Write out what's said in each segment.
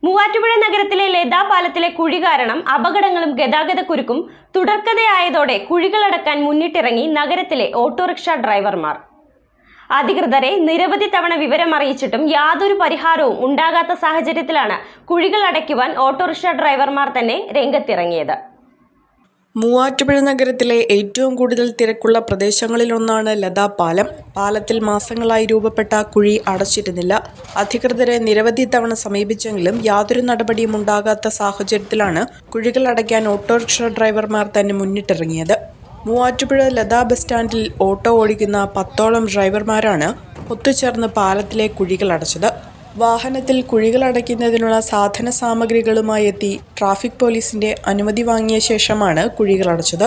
മൂവാറ്റുപുഴ നഗരത്തിലെ ലതാ പാലത്തിലെ കുഴി കാരണം അപകടങ്ങളും ഗതാഗതക്കുരുക്കും തുടർക്കഥയായതോടെ കുഴികളടക്കാൻ മുന്നിട്ടിറങ്ങി നഗരത്തിലെ ഓട്ടോറിക്ഷ ഡ്രൈവർമാർ. അധികൃതരെ നിരവധി തവണ വിവരമറിയിച്ചിട്ടും യാതൊരു പരിഹാരവും ഉണ്ടാകാത്ത സാഹചര്യത്തിലാണ് കുഴികൾ അടയ്ക്കുവാൻ ഓട്ടോറിക്ഷ ഡ്രൈവർമാർ തന്നെ രംഗത്തിറങ്ങിയത്. മൂവാറ്റുപുഴ നഗരത്തിലെ ഏറ്റവും കൂടുതൽ തിരക്കുള്ള പ്രദേശങ്ങളിലൊന്നാണ് ലതാ പാലം. പാലത്തിൽ മാസങ്ങളായി രൂപപ്പെട്ട കുഴി അടച്ചിരുന്നില്ല. അധികൃതരെ നിരവധി തവണ സമീപിച്ചെങ്കിലും യാതൊരു നടപടിയും ഉണ്ടാകാത്ത സാഹചര്യത്തിലാണ് കുഴികൾ അടയ്ക്കാൻ ഓട്ടോറിക്ഷ ഡ്രൈവർമാർ തന്നെ മുന്നിട്ടിറങ്ങിയത്. മൂവാറ്റുപുഴ ലതാ ബസ് സ്റ്റാൻഡിൽ ഓട്ടോ ഓടിക്കുന്ന 10ഓളം ഡ്രൈവർമാരാണ് ഒത്തുചേർന്ന് പാലത്തിലെ കുഴികൾ അടച്ചത്. വാഹനത്തിൽ കുഴികൾ അടയ്ക്കുന്നതിനുള്ള സാധന സാമഗ്രികളുമായി എത്തി ട്രാഫിക് പോലീസിന്റെ അനുമതി വാങ്ങിയ ശേഷമാണ് കുഴികൾ അടച്ചത്.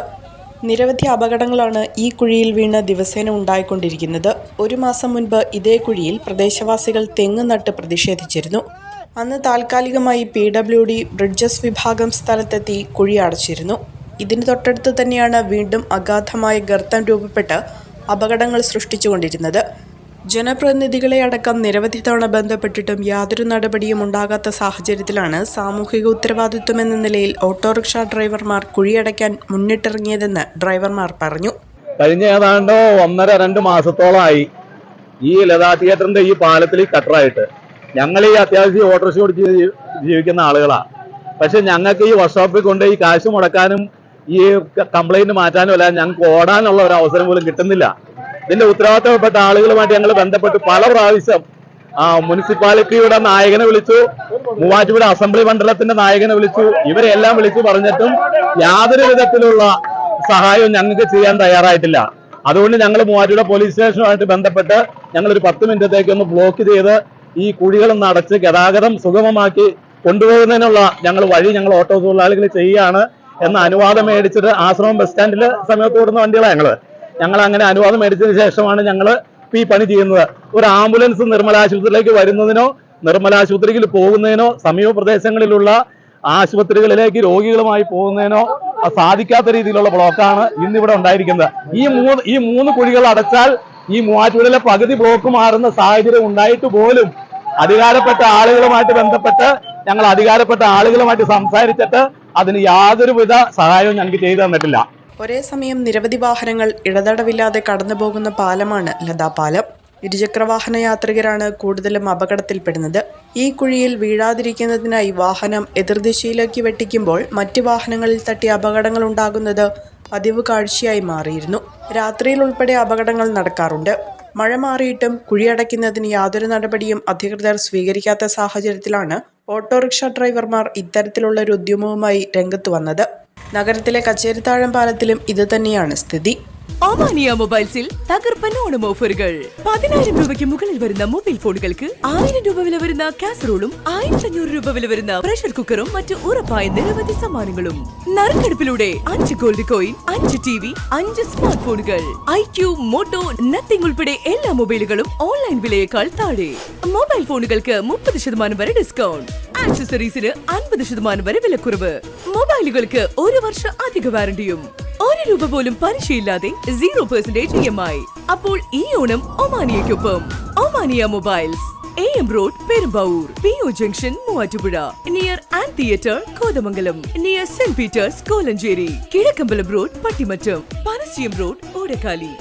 നിരവധി അപകടങ്ങളാണ് ഈ കുഴിയിൽ വീണ് ദിവസേന ഉണ്ടായിക്കൊണ്ടിരിക്കുന്നത്. 1 മാസം മുൻപ് ഇതേ കുഴിയിൽ പ്രദേശവാസികൾ തെങ്ങ് നട്ട് പ്രതിഷേധിച്ചിരുന്നു. അന്ന് താൽക്കാലികമായി PWD ബ്രിഡ്ജസ് വിഭാഗം സ്ഥലത്തെത്തി കുഴി അടച്ചിരുന്നു. ഇതിന് തൊട്ടടുത്ത് തന്നെയാണ് വീണ്ടും അഗാധമായ ഗർത്തം രൂപപ്പെട്ട് അപകടങ്ങൾ സൃഷ്ടിച്ചുകൊണ്ടിരുന്നത്. ജനപ്രതിനിധികളെ അടക്കം നിരവധി തവണ ബന്ധപ്പെട്ടിട്ടും യാതൊരു നടപടിയും ഉണ്ടാകാത്ത സാഹചര്യത്തിലാണ് സാമൂഹിക ഉത്തരവാദിത്വമെന്ന നിലയിൽ ഓട്ടോറിക്ഷ ഡ്രൈവർമാർ കുഴിയടയ്ക്കാൻ മുന്നിട്ടിറങ്ങിയതെന്ന് ഡ്രൈവർമാർ പറഞ്ഞു. കഴിഞ്ഞ ഏതാണ്ട് 1.5-2 മാസത്തോളമായി ഈ ലതാ തിയേറ്ററിന്റെ ഈ പാലത്തിൽ കട്ടറായിട്ട് ഞങ്ങൾ ഈ അത്യാവശ്യം ഓട്ടോറിക്ഷ ഓടിച്ച് ജീവിക്കുന്ന ആളുകളാണ്. പക്ഷെ ഞങ്ങൾക്ക് ഈ വർക്ക്ഷോപ്പിൽ കൊണ്ട് ഈ കാശ് മുടക്കാനും ഈ കംപ്ലൈന്റ് മാറ്റാനും അല്ല, ഞങ്ങൾക്ക് ഓടാനുള്ള ഒരു അവസരം പോലും കിട്ടുന്നില്ല. ഇതിന്റെ ഉത്തരവാദിത്തപ്പെട്ട ആളുകളുമായിട്ട് ഞങ്ങൾ ബന്ധപ്പെട്ട് പല പ്രാവശ്യം മുനിസിപ്പാലിറ്റിയുടെ നായകനെ വിളിച്ചു, മൂവാറ്റുപുഴ അസംബ്ലി മണ്ഡലത്തിന്റെ നായകനെ വിളിച്ചു, ഇവരെല്ലാം വിളിച്ചു പറഞ്ഞിട്ടും യാതൊരു വിധത്തിലുള്ള സഹായവും ഞങ്ങൾക്ക് ചെയ്യാൻ തയ്യാറായിട്ടില്ല. അതുകൊണ്ട് ഞങ്ങൾ മൂവാറ്റുപുഴ പോലീസ് സ്റ്റേഷനുമായിട്ട് ബന്ധപ്പെട്ട് ഞങ്ങളൊരു 10 മിനിറ്റത്തേക്ക് ഒന്ന് ബ്ലോക്ക് ചെയ്ത് ഈ കുഴികളൊന്ന് അടച്ച് ഗതാഗതം സുഗമമാക്കി കൊണ്ടുപോകുന്നതിനുള്ള ഞങ്ങൾ ഓട്ടോ തൊഴിലാളികൾ ചെയ്യുകയാണ് എന്ന അനുവാദം മേടിച്ചിട്ട് ആശ്രമം ബസ് സ്റ്റാൻഡിൽ സമയത്ത് ഓടുന്ന വണ്ടികളാണ് ഞങ്ങൾ അങ്ങനെ അനുവാദം മേടിച്ചതിന് ശേഷമാണ് ഞങ്ങൾ ഈ പണി ചെയ്യുന്നത്. ഒരു ആംബുലൻസ് നിർമ്മല ആശുപത്രിയിലേക്ക് വരുന്നതിനോ നിർമ്മല ആശുപത്രിയിൽ പോകുന്നതിനോ സമീപ പ്രദേശങ്ങളിലുള്ള ആശുപത്രികളിലേക്ക് രോഗികളുമായി പോകുന്നതിനോ സാധിക്കാത്ത രീതിയിലുള്ള ബ്ലോക്കാണ് ഇന്നിവിടെ ഉണ്ടായിരിക്കുന്നത്. ഈ മൂന്ന് കുഴികൾ അടച്ചാൽ ഈ മൂവാറ്റുപുഴയിലെ പകുതി ബ്ലോക്ക് മാറുന്ന സാഹചര്യം ഉണ്ടായിട്ട് പോലും അധികാരപ്പെട്ട ആളുകളുമായിട്ട് ബന്ധപ്പെട്ട് ഞങ്ങൾ അധികാരപ്പെട്ട ആളുകളുമായിട്ട് സംസാരിച്ചിട്ട് അതിന് യാതൊരുവിധ സഹായവും ഞങ്ങൾക്ക് ചെയ്തു തന്നിട്ടില്ല. ഒരേ സമയം നിരവധി വാഹനങ്ങൾ ഇടതടവില്ലാതെ കടന്നുപോകുന്ന പാലമാണ് ലതാ പാലം. ഇരുചക്രവാഹന യാത്രികരാണ് കൂടുതലും അപകടത്തിൽപ്പെടുന്നത്. ഈ കുഴിയിൽ വീഴാതിരിക്കുന്നതിനായി വാഹനം എതിർദിശയിലേക്ക് വെട്ടിക്കുമ്പോൾ മറ്റ് വാഹനങ്ങളിൽ തട്ടി അപകടങ്ങൾ ഉണ്ടാകുന്നത് പതിവ് കാഴ്ചയായി മാറിയിരുന്നു. രാത്രിയിൽ ഉൾപ്പെടെ അപകടങ്ങൾ നടക്കാറുണ്ട്. മഴ മാറിയിട്ടും കുഴിയടയ്ക്കുന്നതിന് യാതൊരു നടപടിയും അധികൃതർ സ്വീകരിക്കാത്ത സാഹചര്യത്തിലാണ് ഓട്ടോറിക്ഷ ഡ്രൈവർമാർ ഇത്തരത്തിലുള്ളൊരു ഉദ്യമവുമായി രംഗത്ത് വന്നത്. നഗരത്തിലെ കച്ചേരിത്താഴം പാലത്തിലും ഇത് തന്നെയാണ് സ്ഥിതി. ഒമാനിയ മൊബൈൽസിൽ തകർപ്പൻ ഓണം ഓഫറുകൾ. 10,000 രൂപയ്ക്ക് മുകളിൽ വരുന്ന മൊബൈൽ ഫോണുകൾക്ക് 1000 രൂപ വില വരുന്ന കാസറോളും 1500 രൂപ വില വരുന്ന പ്രഷർ കുക്കറും മറ്റു ഉറപ്പായ നിരവധി സമ്മാനങ്ങളും. നറുക്കെടുപ്പിലൂടെ 5 ഗോൾഡ് കോയിൻ, 5 TV, 5 സ്മാർട്ട് ഫോണുകൾ. IQ, മോട്ടോ, നത്തിങ് ഉൾപ്പെടെ എല്ലാ മൊബൈലുകളും ഓൺലൈൻ വിലയേക്കാൾ താഴെ. മൊബൈൽ ഫോണുകൾക്ക് 30% വരെ ഡിസ്കൗണ്ട്. ആക്സസറീസിന് 50% വരെ വിലക്കുറവ്. മൊബൈലുകൾക്ക് 1 വർഷം അധിക വാറണ്ടിയും. 1 രൂപ പോലും പലിശയില്ലാതെ 0% EMI. അപ്പോൾ ഈ ഓണം ഒമാനിയയ്ക്കൊപ്പം. Omania mobiles, AM road, Perumbavoor, PO junction, Muvattupuzha, near and theatre, Kothamangalam, near saint Peter's, Kolenchery, Kizhakkambalam road, Pattimattom, Panassiyam road, Odakkali.